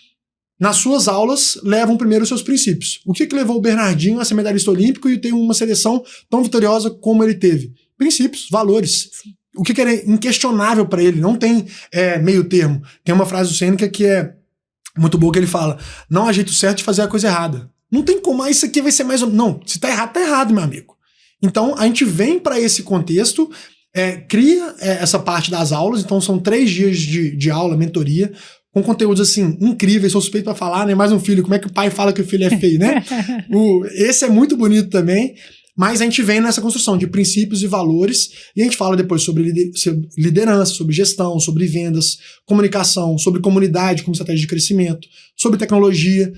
nas suas aulas levam primeiro os seus princípios. O que levou o Bernardinho a ser medalhista olímpico e ter uma seleção tão vitoriosa como ele teve? princípios, valores. O que é inquestionável para ele, não tem meio termo. Tem uma frase do Sêneca que é muito boa, que ele fala: não há jeito certo de fazer a coisa errada. Não tem como, isso aqui vai ser mais... Não, se tá errado, meu amigo. Então, a gente vem para esse contexto, cria essa parte das aulas, então são 3 dias de aula, mentoria, com conteúdos, assim, incríveis. Sou suspeito para falar, né? Mais um filho, como é que o pai fala que o filho é feio, né? Esse é muito bonito também. Mas a gente vem nessa construção de princípios e valores, e a gente fala depois sobre liderança, sobre gestão, sobre vendas, comunicação, sobre comunidade como estratégia de crescimento, sobre tecnologia,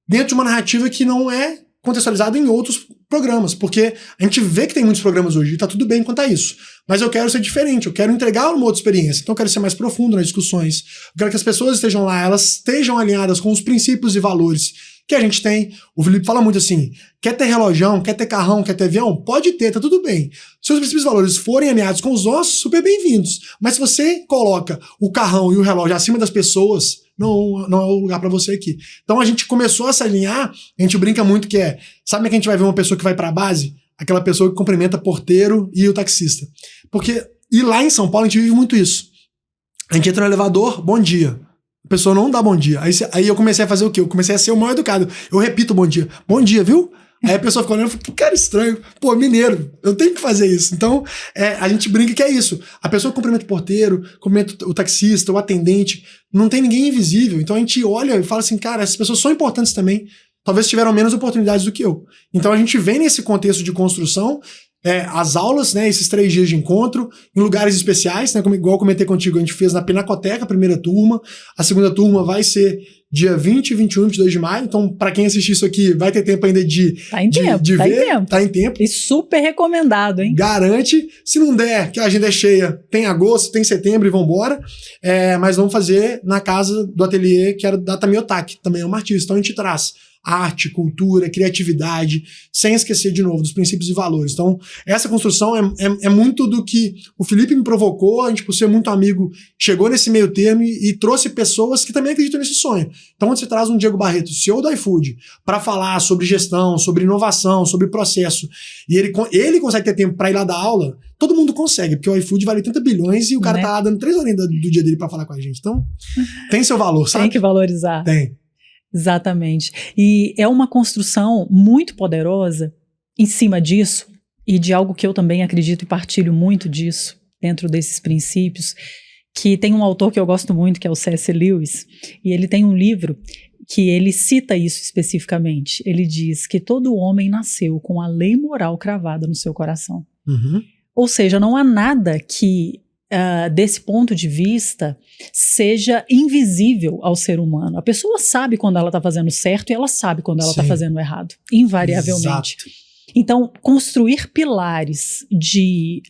dentro de uma narrativa que não é contextualizada em outros programas, porque a gente vê que tem muitos programas hoje e tá tudo bem quanto a isso. Mas eu quero ser diferente, eu quero entregar uma outra experiência, então eu quero ser mais profundo nas discussões, eu quero que as pessoas estejam lá, elas estejam alinhadas com os princípios e valores que a gente tem. O Felipe fala muito assim: quer ter relojão, quer ter carrão, quer ter avião? Pode ter, tá tudo bem. Se os princípios e valores forem alinhados com os nossos, super bem-vindos. Mas se você coloca o carrão e o relógio acima das pessoas, não é o lugar pra você aqui. Então a gente começou a se alinhar, a gente brinca muito que sabe que a gente vai ver uma pessoa que vai pra base? Aquela pessoa que cumprimenta porteiro e o taxista. E lá em São Paulo a gente vive muito isso. A gente entra no elevador, bom dia. A pessoa não dá bom dia. Aí eu comecei a fazer o quê? Eu comecei a ser o mal educado. Eu repito bom dia. Bom dia, viu? Aí a pessoa fica olhando e fala: que cara estranho. Pô, mineiro, eu tenho que fazer isso. Então, a gente brinca que é isso. A pessoa cumprimenta o porteiro, cumprimenta o taxista, o atendente. Não tem ninguém invisível. Então a gente olha e fala assim: cara, essas pessoas são importantes também. Talvez tiveram menos oportunidades do que eu. Então a gente vem nesse contexto de construção. As aulas, né, esses 3 dias de encontro, em lugares especiais, né, igual eu comentei contigo, a gente fez na Pinacoteca, a primeira turma, a segunda turma vai ser dia 20, 21 e 22 de maio, então para quem assistir isso aqui, vai ter tempo ainda de ver, tá em tempo. E super recomendado, hein? Garante, se não der, que a agenda é cheia, tem agosto, tem setembro e vambora, mas vamos fazer na casa do ateliê, que era da Tamiotaki, também é uma artista, então a gente traz arte, cultura, criatividade, sem esquecer, de novo, dos princípios e valores. Então, essa construção é muito do que o Felipe me provocou, a gente, por ser muito amigo, chegou nesse meio termo e trouxe pessoas que também acreditam nesse sonho. Então, quando você traz um Diego Barreto, CEO do iFood, para falar sobre gestão, sobre inovação, sobre processo, e ele consegue ter tempo para ir lá dar aula, todo mundo consegue, porque o iFood vale 30 bilhões e o cara tá lá dando 3 horas do dia dele para falar com a gente. Então, tem seu valor, sabe? Tem que valorizar. Tem. Exatamente. E é uma construção muito poderosa em cima disso, e de algo que eu também acredito e partilho muito disso, dentro desses princípios, que tem um autor que eu gosto muito, que é o C.S. Lewis, e ele tem um livro que ele cita isso especificamente. Ele diz que todo homem nasceu com a lei moral cravada no seu coração. Uhum. Ou seja, não há nada que desse ponto de vista seja invisível ao ser humano. A pessoa sabe quando ela está fazendo certo e ela sabe quando ela está fazendo errado, invariavelmente. Exato. Então, construir pilares de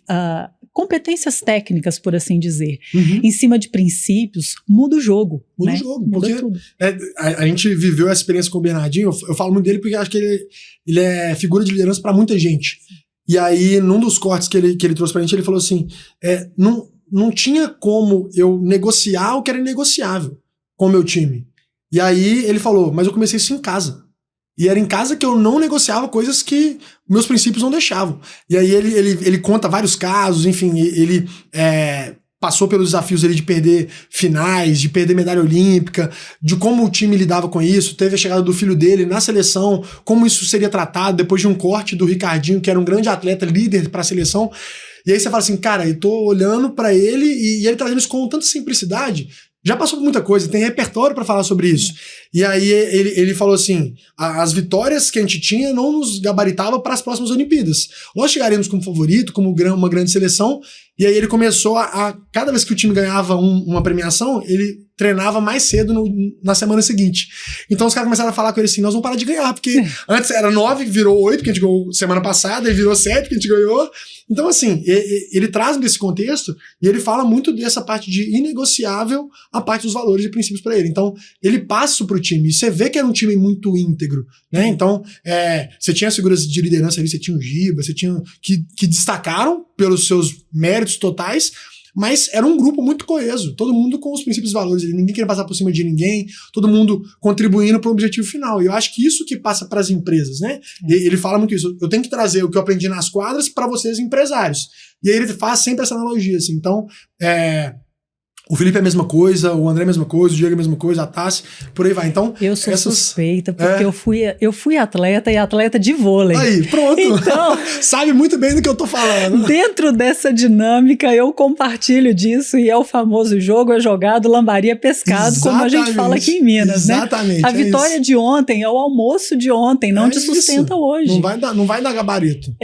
competências técnicas, por assim dizer, em cima de princípios, muda o jogo. Muda o jogo, porque tudo. A gente viveu essa experiência com o Bernardinho, eu falo muito dele porque acho que ele é figura de liderança para muita gente. E aí, num dos cortes que ele trouxe pra gente, ele falou assim, não tinha como eu negociar o que era inegociável com o meu time. E aí ele falou, mas eu comecei isso em casa. E era em casa que eu não negociava coisas que meus princípios não deixavam. E aí ele conta vários casos, enfim, ele passou pelos desafios ali de perder finais, de perder medalha olímpica, de como o time lidava com isso, teve a chegada do filho dele na seleção, como isso seria tratado depois de um corte do Ricardinho, que era um grande atleta, líder para a seleção. E aí você fala assim, cara, eu tô olhando para ele e ele trazendo isso com tanta simplicidade. Já passou por muita coisa, tem repertório para falar sobre isso. E aí ele falou assim, as vitórias que a gente tinha não nos gabaritava para as próximas Olimpíadas. Nós chegaremos como favorito, como uma grande seleção, e aí ele começou cada vez que o time ganhava uma premiação, ele treinava mais cedo na semana seguinte. Então os caras começaram a falar com ele assim, nós vamos parar de ganhar, porque antes era 9, virou 8, que a gente ganhou semana passada, e virou 7, que a gente ganhou. Então assim, ele traz desse contexto, e ele fala muito dessa parte de inegociável a parte dos valores e princípios para ele. Então ele passa isso pro time, e você vê que era um time muito íntegro, né? Então você tinha as figuras de liderança ali, você tinha o Giba, você tinha que destacaram pelos seus méritos totais, mas era um grupo muito coeso, todo mundo com os princípios e valores, ninguém queria passar por cima de ninguém, todo mundo contribuindo para o objetivo final. E eu acho que isso que passa para as empresas, né? Ele fala muito isso, eu tenho que trazer o que eu aprendi nas quadras para vocês empresários. E aí ele faz sempre essa analogia, assim. Então, o Felipe é a mesma coisa, o André é a mesma coisa, o Diego é a mesma coisa, a Tassi, por aí vai. Então, eu sou suspeita, porque eu fui atleta e atleta de vôlei. Aí, pronto. Então, sabe muito bem do que eu tô falando. Dentro dessa dinâmica, eu compartilho disso e é o famoso jogo é jogado, lambaria é pescado, exatamente, como a gente fala aqui em Minas, exatamente, né? A vitória de ontem é o almoço de ontem, não te sustenta hoje. Não vai dar gabarito.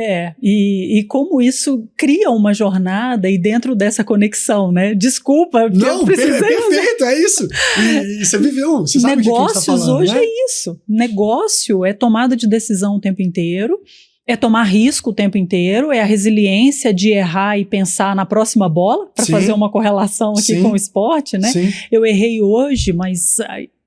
E como isso cria uma jornada e dentro dessa conexão, né? Desculpa, não, perfeito, é isso. E você viveu, você sabe de quem você tá falando, hoje né? é isso. Negócio é tomada de decisão o tempo inteiro, é tomar risco o tempo inteiro, é a resiliência de errar e pensar na próxima bola, para fazer uma correlação aqui com o esporte, né? Sim. Eu errei hoje, mas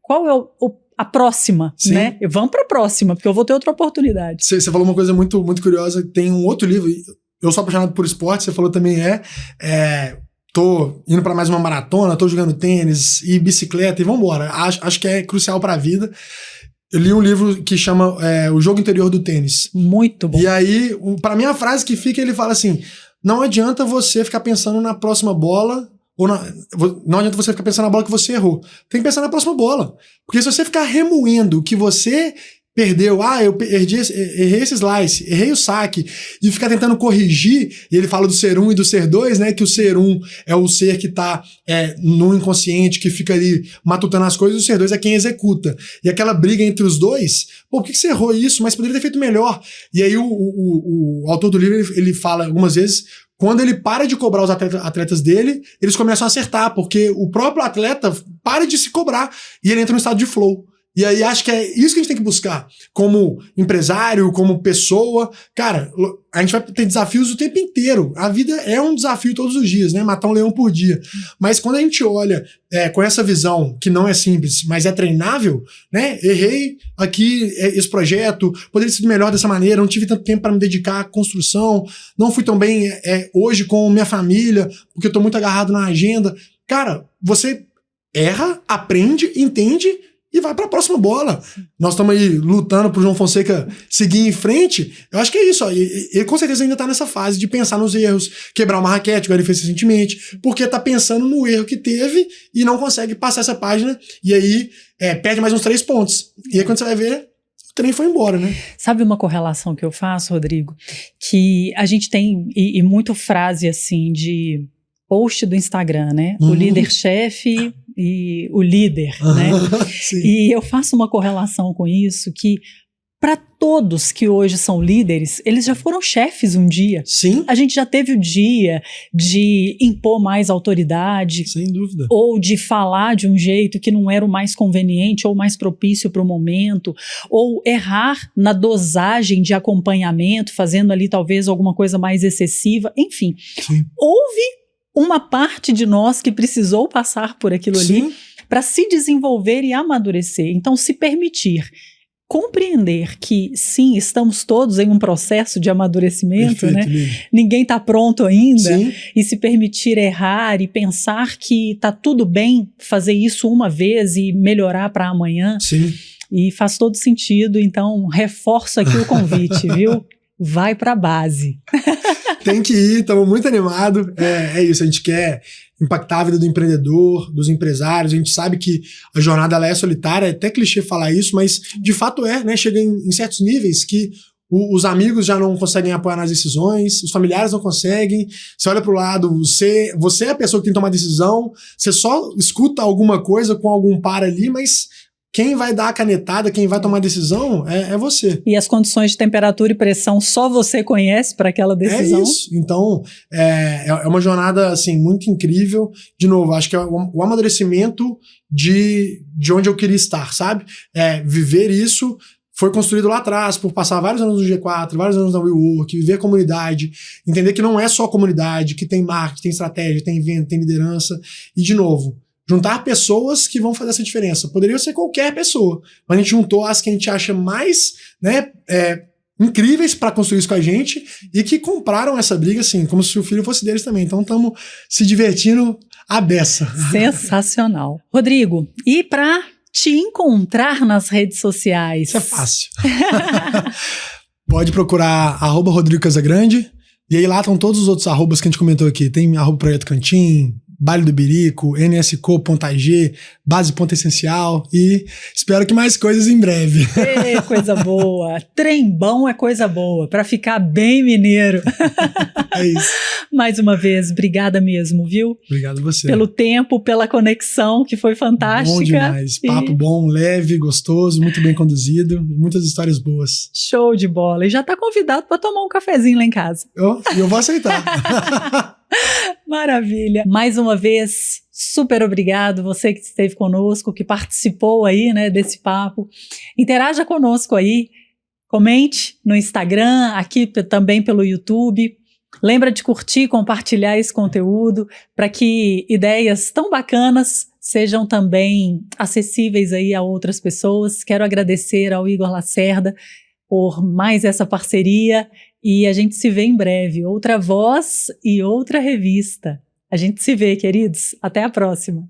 qual é a próxima, né? Vamos para a próxima, porque eu vou ter outra oportunidade. Você falou uma coisa muito, muito curiosa, tem um outro livro, eu sou apaixonado por esporte, você falou também tô indo para mais uma maratona, tô jogando tênis e bicicleta e vambora. Acho que é crucial para a vida. Eu li um livro que chama O Jogo Interior do Tênis. Muito bom. E aí, para mim, a frase que fica, ele fala assim, não adianta você ficar pensando na próxima bola, não adianta você ficar pensando na bola que você errou. Tem que pensar na próxima bola. Porque se você ficar remoendo o que você perdeu, eu errei esse slice, errei o saque, e ficar tentando corrigir, e ele fala do ser 1 e do ser 2, né, que o ser 1 é o ser que tá no inconsciente, que fica ali matutando as coisas, e o ser 2 é quem executa. E aquela briga entre os dois, por que você errou isso? Mas poderia ter feito melhor. E aí o autor do livro, ele fala algumas vezes, quando ele para de cobrar os atletas dele, eles começam a acertar, porque o próprio atleta para de se cobrar, e ele entra no estado de flow. E aí acho que é isso que a gente tem que buscar, como empresário, como pessoa. Cara, a gente vai ter desafios o tempo inteiro. A vida é um desafio todos os dias, né? Matar um leão por dia. Mas quando a gente olha com essa visão, que não é simples, mas é treinável, né? Errei aqui esse projeto, poderia ter sido melhor dessa maneira, não tive tanto tempo para me dedicar à construção, não fui tão bem hoje com minha família, porque eu tô muito agarrado na agenda. Cara, você erra, aprende, entende e vai para a próxima bola. Nós estamos aí lutando pro João Fonseca seguir em frente. Eu acho que é isso. Ó. Ele com certeza ainda tá nessa fase de pensar nos erros, quebrar uma raquete, igual ele fez recentemente, porque tá pensando no erro que teve e não consegue passar essa página. E aí perde mais uns 3 pontos. E aí quando você vai ver, o trem foi embora, né? Sabe uma correlação que eu faço, Rodrigo? Que a gente tem, e muito frase assim de post do Instagram, né? O líder-chefe e o líder, né? E eu faço uma correlação com isso que para todos que hoje são líderes, eles já foram chefes um dia. Sim. A gente já teve o dia de impor mais autoridade. Sem dúvida. Ou de falar de um jeito que não era o mais conveniente ou mais propício para o momento. Ou errar na dosagem de acompanhamento, fazendo ali talvez alguma coisa mais excessiva. Enfim, houve uma parte de nós que precisou passar por aquilo ali para se desenvolver e amadurecer. Então, se permitir compreender que, sim, estamos todos em um processo de amadurecimento, perfeito, né? Ninguém está pronto ainda, e se permitir errar e pensar que está tudo bem fazer isso uma vez e melhorar para amanhã. E faz todo sentido, então reforço aqui o convite, viu? Vai para a base. Tem que ir, estamos muito animados. É isso, a gente quer impactar a vida do empreendedor, dos empresários. A gente sabe que a jornada ela é solitária, é até clichê falar isso, mas de fato né? Chega em certos níveis que os amigos já não conseguem apoiar nas decisões, os familiares não conseguem. Você olha para o lado, você é a pessoa que tem que tomar decisão, você só escuta alguma coisa com algum par ali, mas quem vai dar a canetada, quem vai tomar a decisão é você. E as condições de temperatura e pressão só você conhece para aquela decisão. É isso. Então, é uma jornada assim, muito incrível. De novo, acho que é o amadurecimento de onde eu queria estar, sabe? Viver isso foi construído lá atrás, por passar vários anos no G4, vários anos na WeWork, viver a comunidade, entender que não é só a comunidade, que tem marketing, tem estratégia, tem venda, tem liderança. E, de novo, juntar pessoas que vão fazer essa diferença. Poderia ser qualquer pessoa, mas a gente juntou as que a gente acha mais, né, incríveis para construir isso com a gente e que compraram essa briga, assim, como se o filho fosse deles também. Então estamos se divertindo à beça. Sensacional. Rodrigo, e para te encontrar nas redes sociais? Isso é fácil. Pode procurar @Rodrigo Casagrande, e aí lá estão todos os outros arrobas que a gente comentou aqui. Tem @Projeto Cantim, Baile do Birico, NSCO.ag, Base.essencial e espero que mais coisas em breve. Ei, coisa boa. Trem bom é coisa boa, para ficar bem mineiro. É isso. Mais uma vez, obrigada mesmo, viu? Obrigado a você. Pelo tempo, pela conexão, que foi fantástica. Bom demais. Papo bom, leve, gostoso, muito bem conduzido, muitas histórias boas. Show de bola. E já tá convidado para tomar um cafezinho lá em casa. Eu vou aceitar. Maravilha. Mais uma vez, super obrigado, você que esteve conosco, que participou aí, né, desse papo. Interaja conosco aí, comente no Instagram, aqui também pelo YouTube. Lembra de curtir e compartilhar esse conteúdo para que ideias tão bacanas sejam também acessíveis aí a outras pessoas. Quero agradecer ao Igor Lacerda por mais essa parceria e a gente se vê em breve. Outra voz e outra revista. A gente se vê, queridos. Até a próxima.